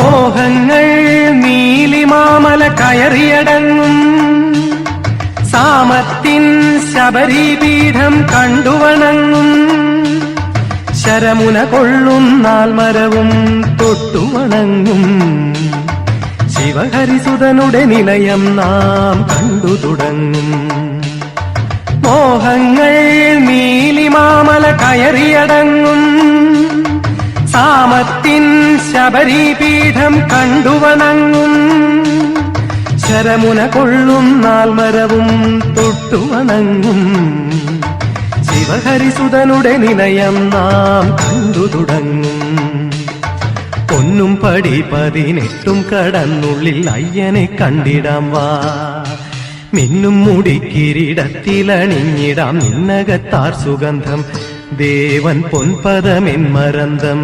മോഹങ്ങൾ നീലിമാമല കയറിയടങ്ങും സാമത്തിൻ ശബരിപീഠം കണ്ടുവണങ്ങും ശരമുന കൊള്ളുന്നാൽ മരവും തൊട്ടുവണങ്ങും ശിവഹരിസുതനുടെ നിലയം നാം കണ്ടു തുടങ്ങും. മോഹങ്ങൾ നീലിമാമല കയറിയടങ്ങും സാമത്തിൻ ശബരിപീഠം കണ്ടുവണങ്ങും ശരമുന കൊള്ളുന്നാൽ മരവും തൊട്ടുവണങ്ങും ശിവഹരിസുതനുടെ നിലയം നാം കണ്ടു തുടങ്ങും. പൊന്നും പടി 18 കടന്നുള്ളിൽ അയ്യനെ കണ്ടിടാം വാ. മിന്നും മുടിക്കിരീടത്തിലണിഞ്ഞിടാം നിന്നകത്താർ സുഗന്ധം ദേവൻ പൊൻപദമെന്മരന്തം.